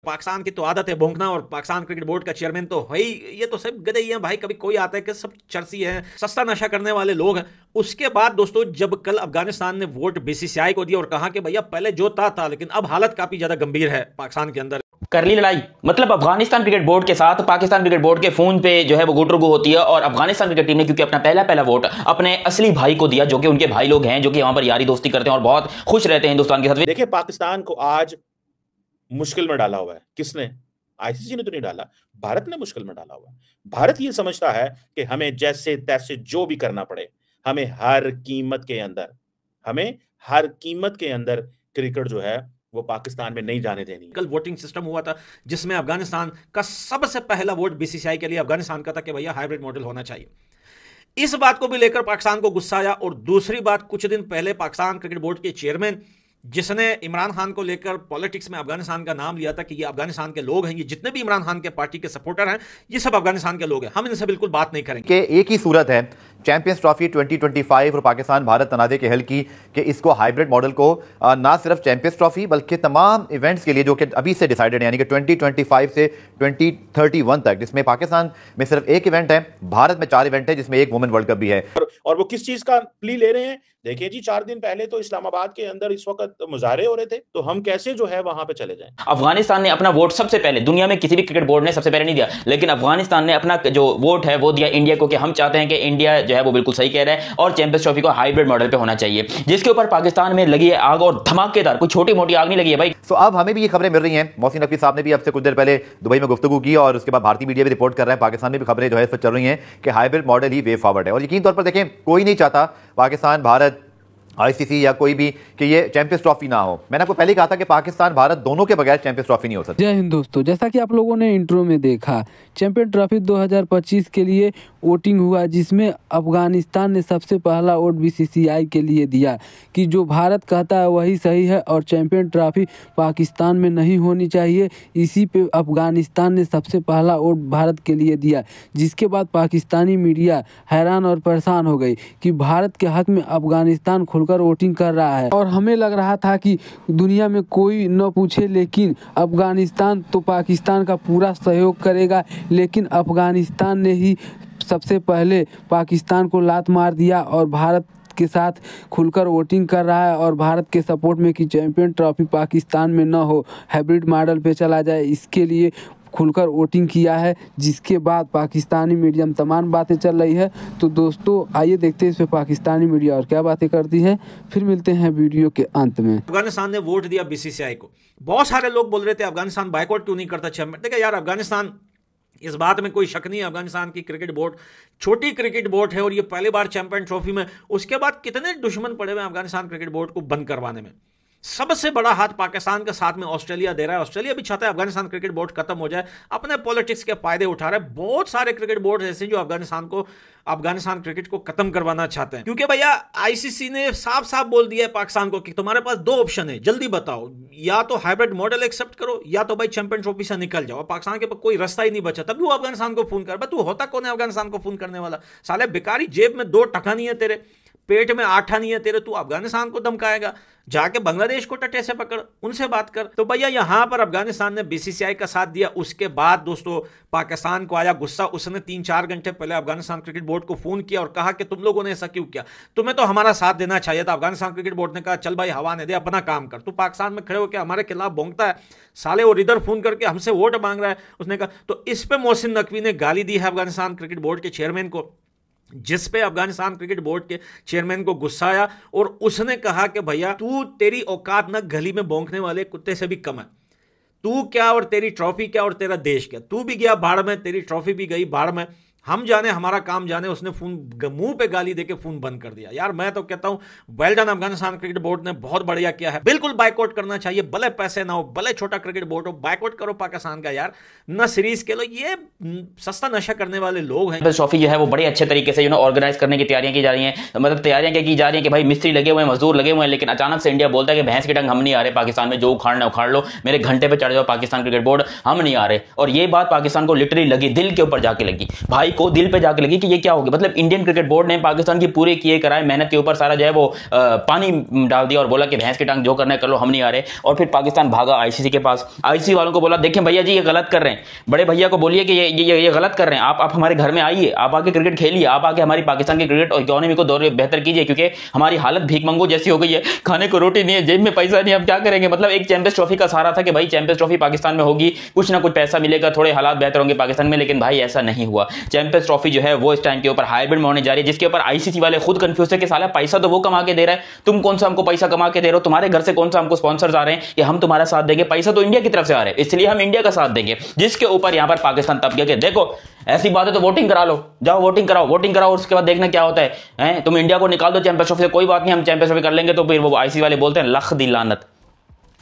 पाकिस्तान की तो आदत है भौंकना, और पाकिस्तान क्रिकेट बोर्ड का चेयरमैन तो है ही, ये तो सब गधे ही हैं भाई। कभी कोई आता है कि सब चर्सी हैं, सस्ता नशा करने वाले लोग हैं। उसके बाद दोस्तों जब कल अफगानिस्तान ने वोट बीसीसीआई को दिया और कहा कि भैया पहले जो था लेकिन अब हालत काफी ज्यादा गंभीर है पाकिस्तान के अंदर, कर ली लड़ाई। मतलब अफगानिस्तान क्रिकेट बोर्ड के साथ पाकिस्तान क्रिकेट बोर्ड के फोन पे जो है वो गुटरगु होती है। और अफगानिस्तान क्रिकेट टीम ने क्योंकि अपना पहला वोट अपने असली भाई को दिया, जो कि उनके भाई लोग हैं, जो कि वहां पर यारी दोस्ती करते हैं और बहुत खुश रहते हैं हिंदुस्तान के साथ। देखिए पाकिस्तान को आज मुश्किल में डाला हुआ है किसने? आईसीसी ने तो नहीं डाला, भारत ने मुश्किल में डाला हुआ है। भारत ये समझता है कि हमें जैसे तैसे जो भी करना पड़े, हमें हर कीमत के अंदर क्रिकेट जो है वो पाकिस्तान में नहीं जाने देनी। कल वोटिंग सिस्टम हुआ था जिसमें अफगानिस्तान का सबसे पहला वोट बीसीसीआई के लिए अफगानिस्तान का था कि भैया हाइब्रिड मॉडल होना चाहिए। इस बात को भी लेकर पाकिस्तान को गुस्सा आया। और दूसरी बात, कुछ दिन पहले पाकिस्तान क्रिकेट बोर्ड के चेयरमैन जिसने इमरान खान को लेकर पॉलिटिक्स में अफगानिस्तान का नाम लिया था कि ये अफगानिस्तान के लोग हैं, ये जितने भी इमरान खान के पार्टी के सपोर्टर हैं ये सब अफगानिस्तान के लोग हैं, हम इनसे बिल्कुल बात नहीं करेंगे। कि एक ही सूरत है चैंपियंस ट्रॉफी 2025 और पाकिस्तान भारत तनाज़े के हल की कि इसको हाइब्रिड मॉडल को ना सिर्फ चैंपियंस ट्रॉफी बल्कि तमाम इवेंट्स के लिए जो कि अभी से डिसाइडेड है, यानी कि 2025 से 2031 तक, जिसमें पाकिस्तान में सिर्फ एक इवेंट है, भारत में 4 इवेंट है, जिसमें एक वुमेन वर्ल्ड कप भी है। और वो किस चीज का प्ली ले रहे हैं? देखिए जी, 4 दिन पहले तो इस्लामाबाद के अंदर इस वक्त मुजाहरे हो रहे थे, तो हम कैसे जो है वहां पे चले जाएं? अफगानिस्तान ने अपना वोट सबसे पहले, दुनिया में किसी भी क्रिकेट बोर्ड ने सबसे पहले नहीं दिया, लेकिन अफगानिस्तान ने अपना जो वोट है वो दिया इंडिया को, कि हम चाहते हैं कि इंडिया जो है वो बिल्कुल सही कह रहा है और चैंपियंस ट्रॉफी को हाइब्रिड मॉडल पे होना चाहिए, जिसके ऊपर पाकिस्तान में लगी है आग, और धमाकेदार, कोई छोटी मोटी आग नहीं लगी है भाई। तो अब हमें भी ये खबरें मिल रही हैं, मोहसिन नकवी साहब ने भी अब से कुछ देर पहले दुबई में गुफ्तगू की और उसके बाद भारतीय मीडिया भी रिपोर्ट कर रहा है, पाकिस्तान में भी खबरें जो है इस पर चल रही हैं कि हाइब्रिड मॉडल ही वे फॉरवर्ड है। और यकीन तौर पर देखें, कोई नहीं चाहता पाकिस्तान भारत आईसीसी या कोई भी कि ये चैंपियंस ट्रॉफी ना हो। मैंने आपको पहले कहा था कि पाकिस्तान भारत दोनों के बगैर चैंपियंस ट्रॉफी नहीं हो सकती। जय हिंद दोस्तों, जैसा कि आप लोगों ने इंट्रो में देखा, चैंपियन ट्रॉफी 2025 के लिए वोटिंग हुआ, जिसमें अफगानिस्तान ने सबसे पहला वोट बीसीसीआई के लिए दिया कि जो भारत कहता है वही सही है और चैंपियन ट्रॉफी पाकिस्तान में नहीं होनी चाहिए। इसी पे अफगानिस्तान ने सबसे पहला वोट भारत के लिए दिया, जिसके बाद पाकिस्तानी मीडिया हैरान और परेशान हो गई कि भारत के हक में अफगानिस्तान खुलकर वोटिंग कर रहा है। और हमें लग रहा था कि दुनिया में कोई न पूछे, लेकिन अफगानिस्तान तो पाकिस्तान का पूरा सहयोग करेगा, लेकिन अफगानिस्तान ने ही सबसे पहले पाकिस्तान को लात मार दिया और भारत के साथ खुलकर वोटिंग कर रहा है और भारत के सपोर्ट में कि चैंपियन ट्रॉफी पाकिस्तान में न हो, हाइब्रिड मॉडल पे चला जाए, इसके लिए खुलकर वोटिंग किया है। जिसके बाद पाकिस्तानी मीडिया में तमाम बातें चल रही है। तो दोस्तों आइए देखते हैं इस पे पाकिस्तानी मीडिया और क्या बातें करती है, फिर मिलते हैं वीडियो के अंत में। अफगानिस्तान ने वोट दिया बीसीसीआई को। बहुत सारे लोग बोल रहे थे अफगानिस्तान बायकॉट क्यों नहीं करता चैंपियन। देखिए यार, अफगानिस्तान, इस बात में कोई शक नहीं है, अफगानिस्तान की क्रिकेट बोर्ड छोटी क्रिकेट बोर्ड है और ये पहली बार चैंपियन ट्रॉफी में, उसके बाद कितने दुश्मन पड़े हुए अफगानिस्तान क्रिकेट बोर्ड को बंद करवाने में। सबसे बड़ा हाथ पाकिस्तान के साथ में ऑस्ट्रेलिया दे रहा है। ऑस्ट्रेलिया भी चाहता है अफगानिस्तान क्रिकेट बोर्ड खत्म हो जाए, अपने पॉलिटिक्स के फायदे उठा रहे हैं। बहुत सारे क्रिकेट बोर्ड ऐसे जो अफगानिस्तान क्रिकेट को खत्म करवाना चाहते हैं, क्योंकि भैया आईसीसी ने साफ साफ बोल दिया है पाकिस्तान को कि तुम्हारे पास 2 ऑप्शन है, जल्दी बताओ, या तो हाइब्रिड मॉडल एक्सेप्ट करो या तो भाई चैंपियन ट्रॉफी से निकल जाओ। पाकिस्तान के पास कोई रास्ता ही नहीं बचा। तभी वो अफगानिस्तान को फोन कर, तू होता कौन है अफगानिस्तान को फोन करने वाला? साले बेकारी, जेब में 2 टका नहीं है तेरे, पेट में 8 नहीं है तेरे, तू अफगानिस्तान को धमकाएगा? जाके बांग्लादेश को टटे से पकड़, उनसे बात कर। तो भैया यहां पर अफगानिस्तान ने बीसीसीआई का साथ दिया। उसके बाद दोस्तों पाकिस्तान को आया गुस्सा। उसने 3-4 घंटे पहले अफगानिस्तान क्रिकेट बोर्ड को फोन किया और कहा कि तुम लोगों ने ऐसा क्यों किया, तुम्हें तो हमारा साथ देना चाहिए था। अफगानिस्तान क्रिकेट बोर्ड ने कहा चल भाई हवा ने दे, अपना काम कर, तू पाकिस्तान में खड़े होकर हमारे खिलाफ भौंकता है साले, और इधर फोन करके हमसे वोट मांग रहा है। उसने कहा, तो इस पे मोहसिन नकवी ने गाली दी है अफगानिस्तान क्रिकेट बोर्ड के चेयरमैन को, जिस पे अफगानिस्तान क्रिकेट बोर्ड के चेयरमैन को गुस्सा आया और उसने कहा कि भैया तेरी औकात ना गली में भौंकने वाले कुत्ते से भी कम है। तू क्या और तेरी ट्रॉफी क्या और तेरा देश क्या? तू भी गया भाड़ में, तेरी ट्रॉफी भी गई भाड़ में, हम जाने हमारा काम जाने। उसने फोन मुंह पे गाली देके फोन बंद कर दिया। यार मैं तो कहता हूं well done, Afghanistan cricket board ने बहुत बढ़िया किया है। बिल्कुल बायकॉट करना चाहिए, भले पैसे ना हो, भले छोटा क्रिकेट बोर्ड हो, बायकॉट करो पाकिस्तान का यार, ना सीरीज खेलो। ये सस्ता नशा करने वाले लोग हैं। ट्रॉफी जो है वो बड़े अच्छे तरीके से ऑर्गेनाइज करने की तैयारियां की जा रही हैं। मतलब तैयारियां क्या की जा रही हैं कि भाई मिस्त्री लगे हुए हैं, मजदूर लगे हुए हैं, लेकिन अचानक से इंडिया बोलता है कि भैंस की टंग हम नहीं आ रहे पाकिस्तान में, जो उखाड़ना उखाड़ लो, मेरे घंटे पे चढ़ जाओ पाकिस्तान क्रिकेट बोर्ड, हम नहीं आ रहे। और ये बात पाकिस्तान को लिटरली लगी, दिल के ऊपर जाके लगी। भाई भाई को दिल पे जाके लगी कि ये क्या हो गया। मतलब इंडियन क्रिकेट बोर्ड ने पाकिस्तान की पूरे किए कराए मेहनत के ऊपर सारा जो है वो पानी डाल दिया और बोला कि भैंस की टांग जो करना है कर लो, हम नहीं आ रहे। और फिर पाकिस्तान भागा आईसीसी के पास। आईसीसी वालों को बोला देखें भैया जी ये गलत कर रहे हैं, बड़े भैया को बोलिए कि ये गलत कर रहे हैं, आप हमारे घर में आइए, आप आके क्रिकेट खेलिए, आप आके हमारी पाकिस्तान की क्रिकेट इकोनॉमी को दौर बेहतर कीजिए, क्योंकि हमारी हालत भीख मंगो जैसी हो गई है, खाने को रोटी नहीं है, जेब में पैसा नहीं, हम क्या करेंगे। मतलब एक चैंपियंस ट्रॉफी का सहारा था कि भाई चैंपियंस ट्रॉफी पाकिस्तान में होगी, कुछ ना कुछ पैसा मिलेगा, थोड़े हालात बेहतर होंगे पाकिस्तान में, लेकिन भाई ऐसा नहीं हुआ। चैंपियंस ट्रॉफी जो है वो इस टाइम के ऊपर हाइब्रिड में होने जा रही है, जिसके ऊपर आईसीसी वाले खुद कंफ्यूज है कि साला पैसा तो वो कमा के दे रहा है, तुम कौन सा हमको पैसा कमा के दे रहे हो, तुम्हारे घर से कौन सा हमको स्पॉन्सर्स आ रहे हैं कि हम तुम्हारा साथ देंगे, पैसा तो इंडिया की तरफ से आ रहा है, इसलिए हम इंडिया का साथ देंगे। जिसके ऊपर यहां पर पाकिस्तान तब गया कि देखो ऐसी बात है तो वोटिंग करा लो, जाओ वोटिंग कराओ, उसके बाद देखना क्या होता है। तुम इंडिया को निकाल दो चैंपियंस ट्रॉफी से, कोई बात नहीं, हम चैंपियंस ट्रॉफी कर लेंगे। तो फिर वो आईसीसी वाले बोलते हैं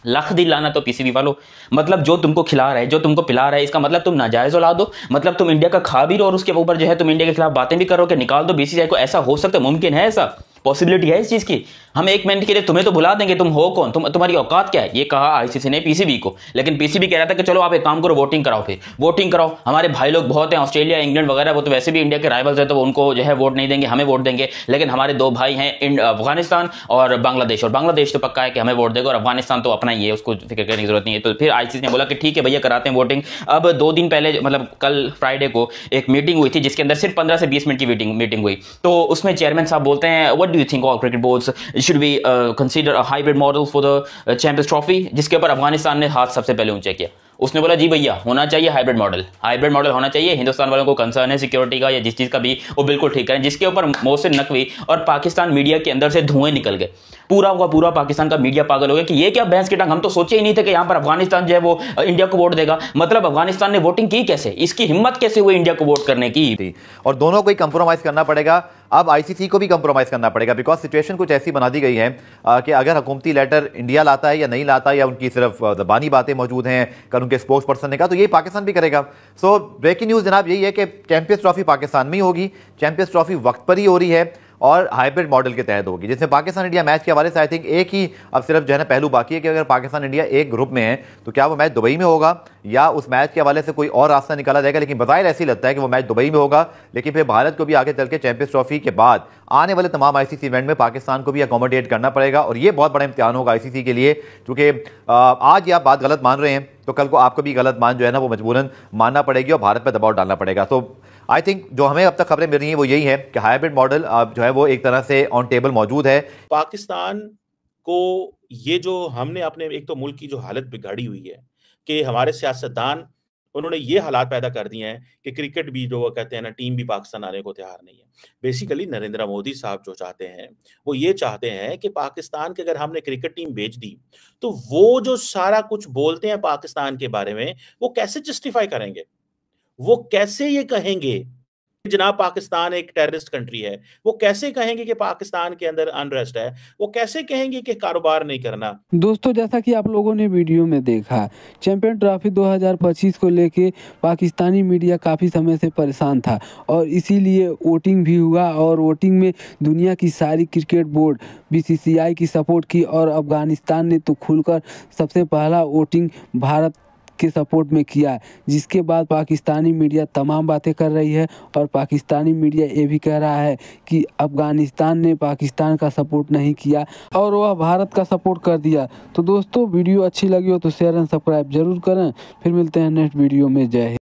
लख दी लानत तो पीसीबी वालों, मतलब जो तुमको खिला रहा है, जो तुमको पिला रहा है, इसका मतलब तुम नाजायज औलाद दो, मतलब तुम इंडिया का खा भी रहो और उसके ऊपर जो है तुम इंडिया के खिलाफ बातें भी करो कि निकाल दो बीसीसीआई को। ऐसा हो सकता है, मुमकिन है, ऐसा पॉसिबिलिटी है इस चीज की। हम एक मिनट के लिए तुम्हें तो भुला देंगे, तुम हो कौन, तुम्हारी औकात क्या है, ये कहा आईसीसी ने पीसीबी को। लेकिन पीसीबी कह रहा था कि चलो आप एक काम करो, वोटिंग कराओ, फिर वोटिंग कराओ, हमारे भाई लोग बहुत हैं, ऑस्ट्रेलिया इंग्लैंड वगैरह, वो तो वैसे भी इंडिया के राइवल्स है, तो उनको जो है वोट नहीं देंगे, हमें वोट देंगे। लेकिन हमारे दो भाई हैं अफगानिस्तान और बांग्लादेश, और बांग्लादेश तो पक्का है कि हमें वोट देगा, और अफगानिस्तान तो अपना ही है, उसको फिक्र करने की जरूरत नहीं है। तो फिर आईसीसी ने बोला कि ठीक है भैया कराते हैं वोटिंग। अब 2 दिन पहले, मतलब कल फ्राइडे को एक मीटिंग हुई थी, जिसके अंदर सिर्फ 15 से 20 मिनट की मीटिंग हुई। तो उसमें चेयरमैन साहब बोलते हैं what do you think all cricket boards should we consider a hybrid model for the Champions Trophy, जिसके ऊपर अफगानिस्तान ने हाथ सबसे पहले ऊंचा किया। उसने बोला जी भैया होना चाहिए हाइब्रिड मॉडल होना चाहिए, हिंदुस्तान वालों को कंसर्न है सिक्योरिटी का या जिस चीज़ का भी, वो बिल्कुल ठीक करें। जिसके ऊपर मोहसिन नकवी और पाकिस्तान मीडिया के अंदर से धुएं निकल गए, पूरा पाकिस्तान का मीडिया पागल हो गया कि ये क्या भैंस की टांग, हम तो सोचे ही नहीं थे कि यहाँ पर अफगानिस्तान जो है वो इंडिया को वोट देगा। मतलब अफगानिस्तान ने वोटिंग की कैसे, इसकी हिम्मत कैसे हुई इंडिया को वोट करने की। और दोनों को ही कंप्रोमाइज करना पड़ेगा, अब आईसीसी को भी कंप्रोमाइज करना पड़ेगा, बिकॉज सिचुएशन कुछ ऐसी बना दी गई है कि अगर हुकूमती लेटर इंडिया लाता है या नहीं लाता, या उनकी सिर्फ ज़बानी बातें मौजूद हैं, कर उनके स्पोक्स पर्सन ने कहा, तो यही पाकिस्तान भी करेगा। सो ब्रेकिंग न्यूज़ जनाब यही है कि चैंपियंस ट्रॉफी पाकिस्तान में ही होगी, चैंपियंस ट्रॉफी वक्त पर ही हो रही है और हाइब्रिड मॉडल के तहत होगी, जिसमें पाकिस्तान इंडिया मैच के हवाले से आई थिंक एक ही अब सिर्फ जो है ना पहलू बाकी है कि अगर पाकिस्तान इंडिया एक ग्रुप में है तो क्या वो मैच दुबई में होगा या उस मैच के हवाले से कोई और रास्ता निकाला जाएगा। लेकिन बज़ाहिर ऐसे ही लगता है कि वो मैच दुबई में होगा, लेकिन फिर भारत को भी आगे चल के चैंपियंस ट्रॉफी के बाद आने वाले तमाम आईसीसी इवेंट में पाकिस्तान को भी अकोमोडेट करना पड़ेगा, और ये बहुत बड़ा इम्तिहान होगा आईसीसी के लिए, क्योंकि आज ये आप बात गलत मान रहे हैं तो कल को आपको भी गलत मान जो है ना वो मजबूरन मानना पड़ेगी और भारत पर दबाव डालना पड़ेगा। तो आई थिंक जो हमें अब तक खबरें मिल रही हैं वो यही है कि हाइब्रिड मॉडल जो है वो एक तरह से ऑन टेबल मौजूद है। पाकिस्तान को ये जो हमने अपने एक तो मुल्क की जो हालत बिगाड़ी हुई है कि हमारे सियासतदान उन्होंने ये हालात पैदा कर दिए हैं कि क्रिकेट भी जो वो कहते हैं ना टीम भी पाकिस्तान आने को तैयार नहीं है। बेसिकली नरेंद्र मोदी साहब जो चाहते हैं वो ये चाहते हैं कि पाकिस्तान की अगर हमने क्रिकेट टीम भेज दी तो वो जो सारा कुछ बोलते हैं पाकिस्तान के बारे में वो कैसे जस्टिफाई करेंगे, वो कैसे ये कहेंगे जनाब पाकिस्तान एक टेररिस्ट कंट्री है, वो कैसे कहेंगे कि पाकिस्तान के अंदर अनरेस्ट है, वो कैसे कहेंगे कि कारोबार नहीं करना। दोस्तों जैसा कि आप लोगों ने वीडियो में देखा, चैंपियन ट्रॉफी 2025 को लेके पाकिस्तानी मीडिया काफ़ी समय से परेशान था और इसीलिए वोटिंग भी हुआ और वोटिंग में दुनिया की सारी क्रिकेट बोर्ड बीसीसीआई की सपोर्ट की और अफगानिस्तान ने तो खुलकर सबसे पहला वोटिंग भारत के सपोर्ट में किया, जिसके बाद पाकिस्तानी मीडिया तमाम बातें कर रही है और पाकिस्तानी मीडिया ये भी कह रहा है कि अफगानिस्तान ने पाकिस्तान का सपोर्ट नहीं किया और वह भारत का सपोर्ट कर दिया। तो दोस्तों वीडियो अच्छी लगी हो तो शेयर एंड सब्सक्राइब जरूर करें। फिर मिलते हैं नेक्स्ट वीडियो में। जय हिंद।